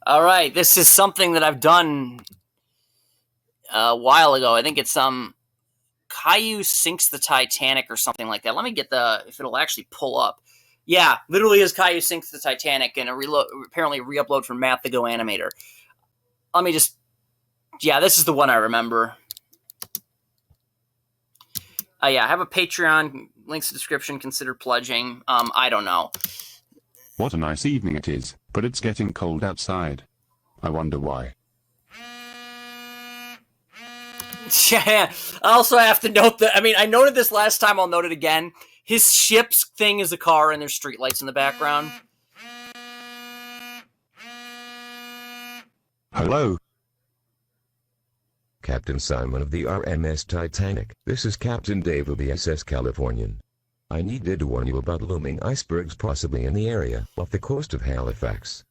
All right, this is something that I've done a while ago. I think it's Caillou sinks the Titanic or something like that. Let me get if it'll actually pull up. Yeah, literally is Caillou sinks the Titanic and apparently a re-upload from TheGoAnimator. Let me just, yeah, this is the one I remember. Yeah, I have a Patreon, links in the description, consider pledging. I don't know. What a nice evening it is, but it's getting cold outside. I wonder why. Yeah, I also have to note that, I noted this last time, I'll note it again. His ship's thing is a car and there's streetlights in the background. Hello? Captain Simon of the RMS Titanic. This is Captain Dave of the SS Californian. I needed to warn you about looming icebergs possibly in the area off the coast of Halifax.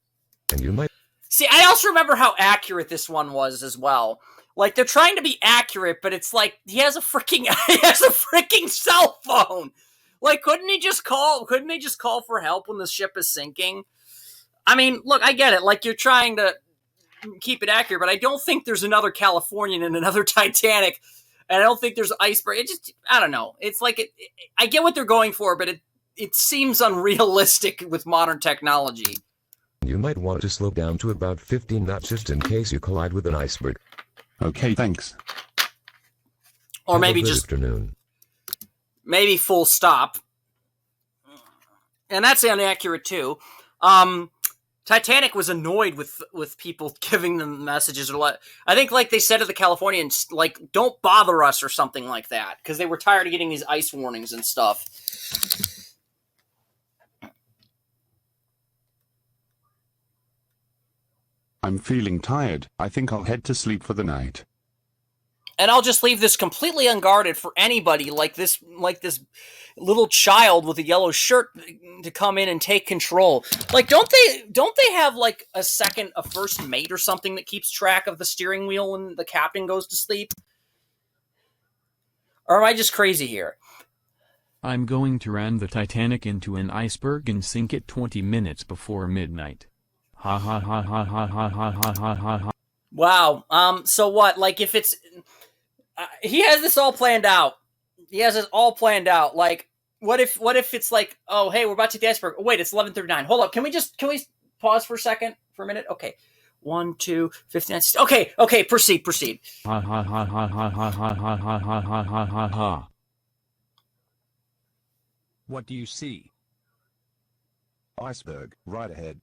And you might... See, I also remember how accurate this one was as well. Like, they're trying to be accurate, but it's like, he has a freaking cell phone! Like, couldn't they just call for help when the ship is sinking? I mean, look, I get it, like, you're trying to keep it accurate, but I don't think there's another Californian and another Titanic, and I don't think there's iceberg. It just, I don't know. It's like, I get what they're going for, but it seems unrealistic with modern technology. You might want to slow down to about 15 knots just in case you collide with an iceberg. Okay, thanks. Or maybe just afternoon. Maybe full stop. And that's inaccurate too. Titanic was annoyed with people giving them messages or what. I think like they said to the Californians, like, don't bother us or something like that, because they were tired of getting these ice warnings and stuff. I'm feeling tired. I think I'll head to sleep for the night. And I'll just leave this completely unguarded for anybody like this little child with a yellow shirt to come in and take control. Like, don't they have like a first mate or something that keeps track of the steering wheel when the captain goes to sleep? Or am I just crazy here? I'm going to ram the Titanic into an iceberg and sink it 20 minutes before midnight. Ha ha ha ha ha ha ha ha ha ha ha. Wow. So what? Like, if it's... he has this all planned out. Like, what if it's like, oh, hey, we're about to take the iceberg. Oh, wait, it's 11:39. Hold up. Can we pause for a minute? Okay. 1, 2, 59. Okay, proceed. Ha ha ha ha ha ha ha ha ha ha ha ha ha. What do you see? Iceberg, right ahead.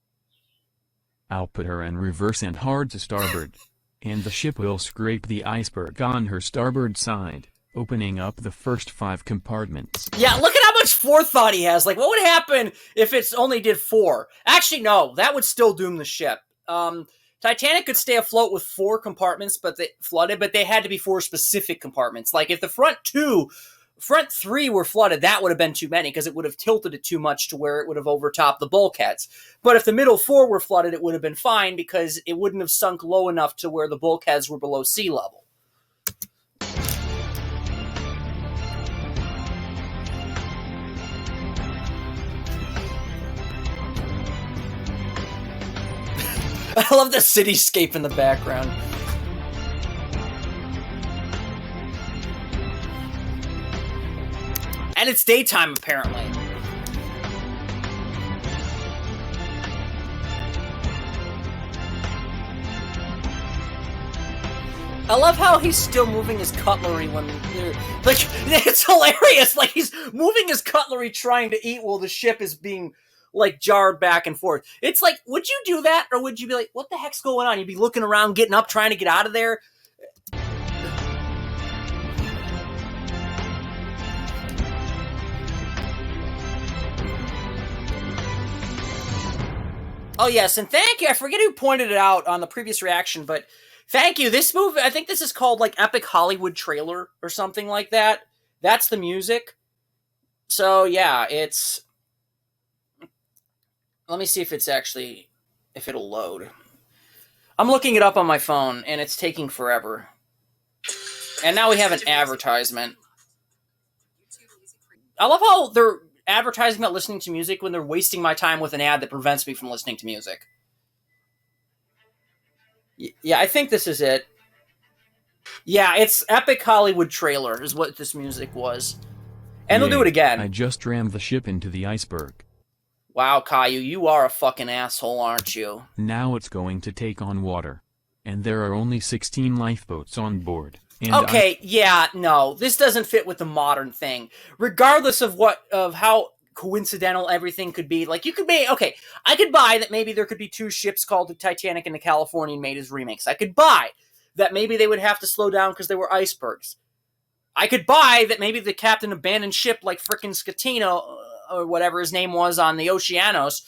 I'll put her in reverse and hard to starboard. And the ship will scrape the iceberg on her starboard side, opening up the first 5 compartments. Yeah, look at how much forethought he has. Like, what would happen if it's only did 4? Actually, no, that would still doom the ship. Titanic could stay afloat with 4 compartments, but they had to be 4 specific compartments. Like, if the front 3 were flooded, that would have been too many, because it would have tilted it too much to where it would have overtopped the bulkheads. But if the middle 4 were flooded, it would have been fine, because it wouldn't have sunk low enough to where the bulkheads were below sea level. I love the cityscape in the background. And it's daytime, apparently. I love how he's still moving his cutlery when... Like, it's hilarious! Like, he's moving his cutlery trying to eat while the ship is being, like, jarred back and forth. It's like, would you do that? Or would you be like, what the heck's going on? You'd be looking around, getting up, trying to get out of there. Oh, yes, and thank you. I forget who pointed it out on the previous reaction, but thank you. This movie, I think this is called, like, Epic Hollywood Trailer or something like that. That's the music. So, yeah, it's... Let me see if it'll load. I'm looking it up on my phone, and it's taking forever. And now we have an advertisement. I love how they're advertising about listening to music when they're wasting my time with an ad that prevents me from listening to music. Yeah, I think this is it. Yeah, it's epic Hollywood trailer is what this music was. And they'll do it again. I just rammed the ship into the iceberg. Wow, Caillou, you are a fucking asshole, aren't you? Now it's going to take on water. And there are only 16 lifeboats on board. And okay, yeah, no, this doesn't fit with the modern thing. Regardless of how coincidental everything could be, like, you could be, okay, I could buy that maybe there could be two ships called the Titanic and the Californian made as remakes. I could buy that maybe they would have to slow down because they were icebergs. I could buy that maybe the captain abandoned ship like frickin' Scatino, or whatever his name was on the Oceanos,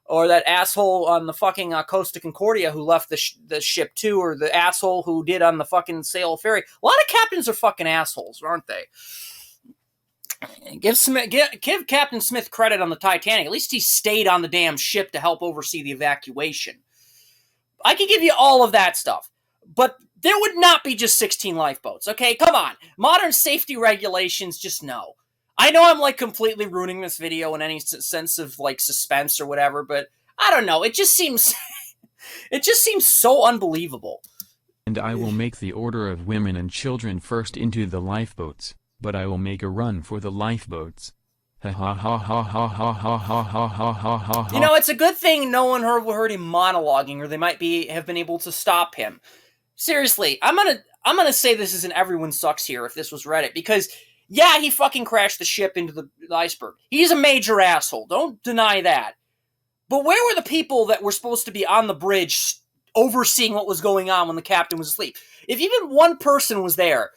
or that asshole on the fucking Costa Concordia who left the ship too, or the asshole who did on the fucking Sail Ferry. A lot of captains are fucking assholes, aren't they? Give Captain Smith credit on the Titanic. At least he stayed on the damn ship to help oversee the evacuation. I can give you all of that stuff. But there would not be just 16 lifeboats, okay? Come on. Modern safety regulations, just no. I know I'm, like, completely ruining this video in any sense of, like, suspense or whatever, but I don't know. It just seems... it just seems so unbelievable. And I will make the order of women and children first into the lifeboats, but I will make a run for the lifeboats. Ha ha ha ha ha ha ha ha ha ha ha ha. You know, it's a good thing no one heard him monologuing, or they might have been able to stop him. Seriously, I'm gonna say this is an everyone sucks here if this was Reddit, because yeah, he fucking crashed the ship into the iceberg. He's a major asshole. Don't deny that. But where were the people that were supposed to be on the bridge overseeing what was going on when the captain was asleep? If even one person was there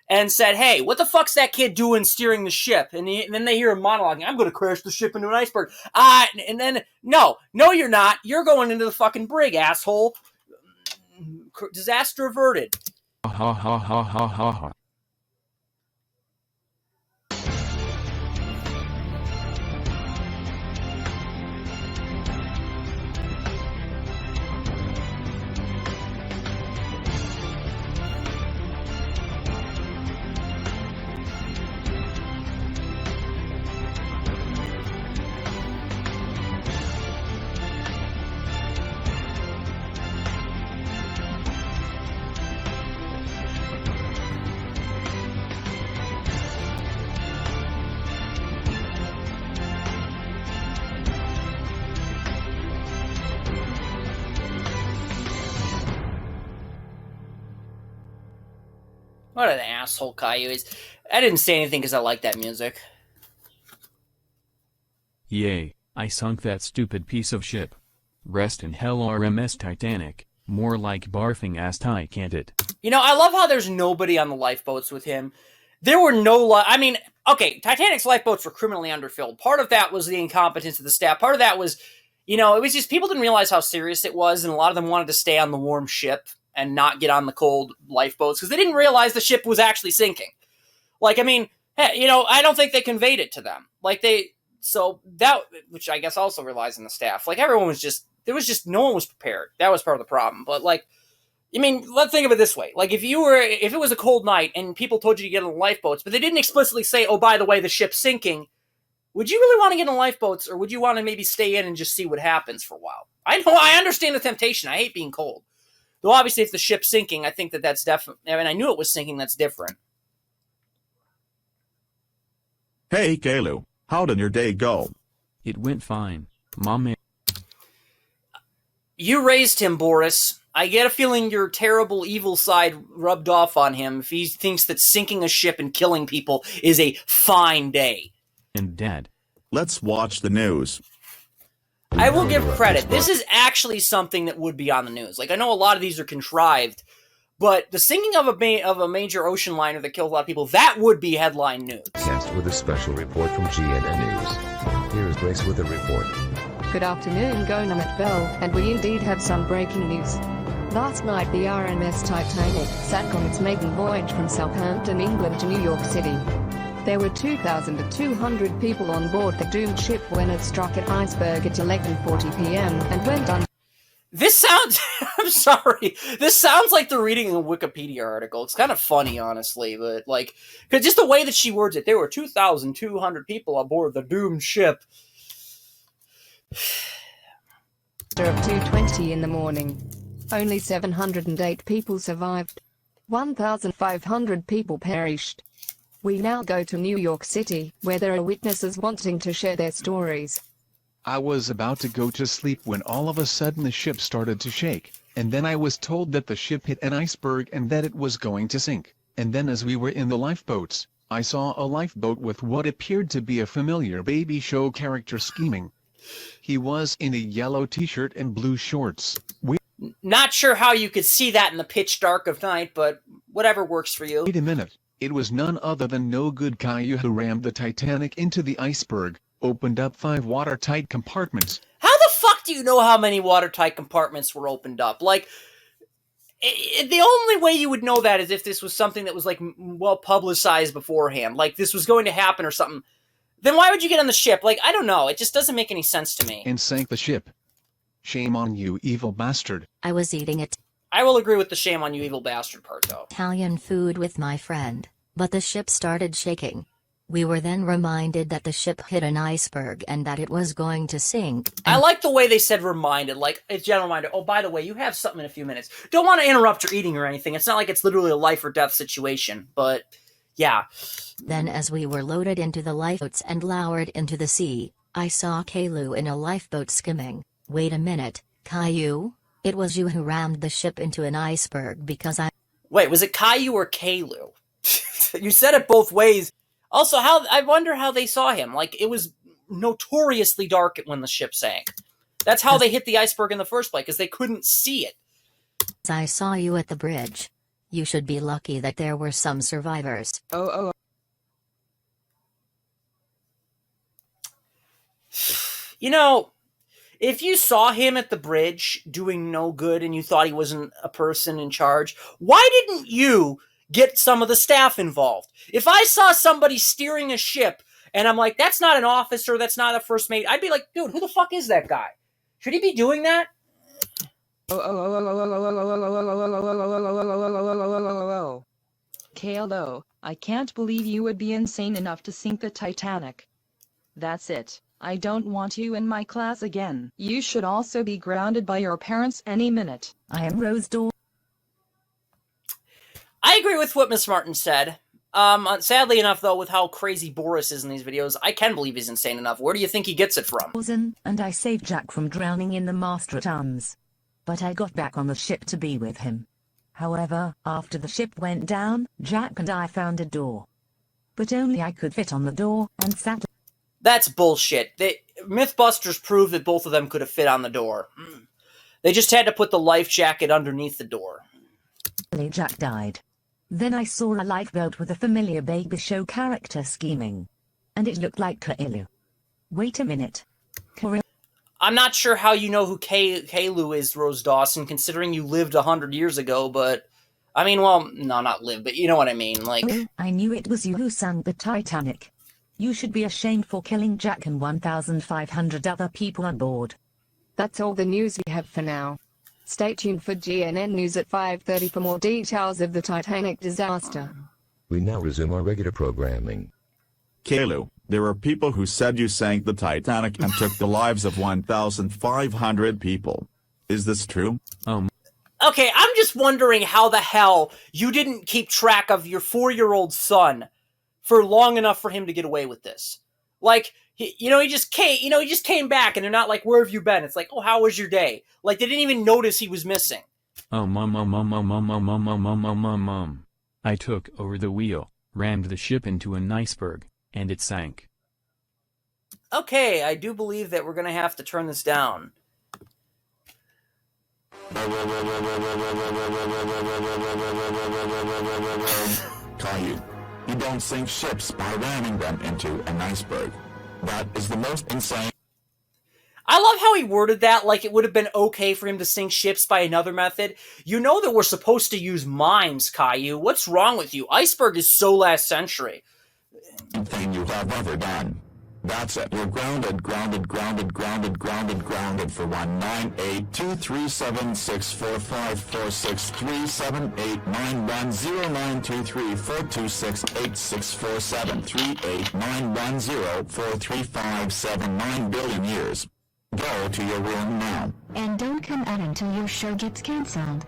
and said, hey, what the fuck's that kid doing steering the ship? And then they hear him monologuing, I'm going to crash the ship into an iceberg. And then, no, you're not. You're going into the fucking brig, asshole. Disaster averted. Ha ha ha ha ha ha. What an asshole Caillou is. I didn't say anything because I like that music. Yay, I sunk that stupid piece of ship. Rest in hell RMS Titanic. More like barfing ass Ty, can't it? You know, I love how there's nobody on the lifeboats with him. There were no... I mean, okay, Titanic's lifeboats were criminally underfilled. Part of that was the incompetence of the staff. Part of that was, you know, it was just people didn't realize how serious it was, and a lot of them wanted to stay on the warm ship and not get on the cold lifeboats because they didn't realize the ship was actually sinking. Like, I mean, hey, you know, I don't think they conveyed it to them. Like, so that, which I guess also relies on the staff. Like, everyone was just, no one was prepared. That was part of the problem. But, like, I mean, let's think of it this way. Like, if it was a cold night and people told you to get on the lifeboats, but they didn't explicitly say, oh, by the way, the ship's sinking, would you really want to get on lifeboats, or would you want to maybe stay in and just see what happens for a while? I know, I understand the temptation. I hate being cold. Though obviously if the ship's sinking, I think that's definitely, I mean, I knew it was sinking, that's different. Hey, Caillou, how did your day go? It went fine, Mom. You raised him, Boris. I get a feeling your terrible evil side rubbed off on him if he thinks that sinking a ship and killing people is a fine day. And Dad. Let's watch the news. I will give credit. This is actually something that would be on the news. Like, I know a lot of these are contrived, but the sinking of a major ocean liner that killed a lot of people, that would be headline news. Cast with a special report from GNN News. Here's Grace with a report. Good afternoon, GoAnimator Bell, and we indeed have some breaking news. Last night the RMS Titanic sank on its maiden voyage from Southampton, England to New York City. There were 2,200 people on board the doomed ship when it struck an iceberg at 11:40 p.m. and went under. This sounds... I'm sorry. This sounds like they're reading a Wikipedia article. It's kind of funny, honestly, but, like... Because just the way that she words it, there were 2,200 people on board the doomed ship. Of 2:20 in the morning. Only 708 people survived. 1,500 people perished. We now go to New York City, where there are witnesses wanting to share their stories. I was about to go to sleep when all of a sudden the ship started to shake, and then I was told that the ship hit an iceberg and that it was going to sink. And then as we were in the lifeboats, I saw a lifeboat with what appeared to be a familiar baby show character scheming. He was in a yellow t-shirt and blue shorts. Not sure how you could see that in the pitch dark of night, but whatever works for you. Wait a minute. It was none other than no good Caillou who rammed the Titanic into the iceberg, opened up 5 watertight compartments. How the fuck do you know how many watertight compartments were opened up? Like, the only way you would know that is if this was something that was, like, well publicized beforehand. Like, this was going to happen or something. Then why would you get on the ship? Like, I don't know. It just doesn't make any sense to me. And sank the ship. Shame on you, evil bastard. I was eating it. I will agree with the shame on you, evil bastard part, though. Italian food with my friend, but the ship started shaking. We were then reminded that the ship hit an iceberg and that it was going to sink. I like the way they said reminded, like a general reminder. Oh, by the way, you have something in a few minutes. Don't want to interrupt your eating or anything. It's not like it's literally a life or death situation, but yeah. Then as we were loaded into the lifeboats and lowered into the sea, I saw Caillou in a lifeboat skimming. Wait a minute, Caillou? It was you who rammed the ship into an iceberg because I... Wait, was it Caillou or Caillou? You said it both ways. Also, I wonder how they saw him. Like, it was notoriously dark when the ship sank. That's how they hit the iceberg in the first place, because they couldn't see it. I saw you at the bridge. You should be lucky that there were some survivors. You know, if you saw him at the bridge doing no good and you thought he wasn't a person in charge, why didn't you get some of the staff involved? If I saw somebody steering a ship and I'm like, that's not an officer, that's not a first mate, I'd be like, dude, who the fuck is that guy? Should he be doing that? Caillou, I can't believe you would be insane enough to sink the Titanic. That's it. I don't want you in my class again. You should also be grounded by your parents any minute. I am Rose Dawn. I agree with what Miss Martin said. Sadly enough, though, with how crazy Boris is in these videos, I can believe he's insane enough. Where do you think he gets it from? And I saved Jack from drowning in the master Thames. But I got back on the ship to be with him. However, after the ship went down, Jack and I found a door. But only I could fit on the door, and sat... That's bullshit. Mythbusters proved that both of them could have fit on the door. They just had to put the life jacket underneath the door. Jack died. Then I saw a lifeboat with a familiar baby show character scheming. And it looked like Caillou. Wait a minute. I'm not sure how you know who Caillou is, Rose Dawson, considering you lived 100 years ago, but... I mean, well, no, not live, but you know what I mean, like... I knew it was you who sank the Titanic. You should be ashamed for killing Jack and 1,500 other people on board. That's all the news we have for now. Stay tuned for GNN News at 5:30 for more details of the Titanic disaster. We now resume our regular programming. Caillou, there are people who said you sank the Titanic and took the lives of 1,500 people. Is this true? Okay, I'm just wondering how the hell you didn't keep track of your 4-year-old son for long enough for him to get away with this. Like, he just came back and they're not like, where have you been? It's like, oh, how was your day? Like, they didn't even notice he was missing. Oh, mom. I took over the wheel, rammed the ship into an iceberg, and it sank. Okay, I do believe that we're gonna have to turn this down. Caillou, you don't sink ships by ramming them into an iceberg. That is the most insane... I love how he worded that like it would have been okay for him to sink ships by another method. You know that we're supposed to use mimes, Caillou. What's wrong with you? Iceberg is so last century. ...thing you have ever done. That's it. You're grounded for 1982376454637891092342686473891043579 billion years. Go to your room now. And don't come out until your show gets cancelled.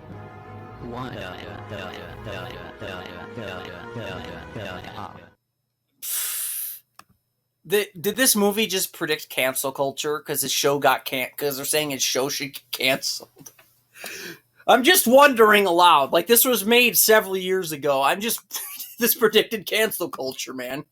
Did this movie just predict cancel culture because his show got because they're saying his show should get canceled? I'm just wondering aloud. Like, this was made several years ago. This predicted cancel culture, man.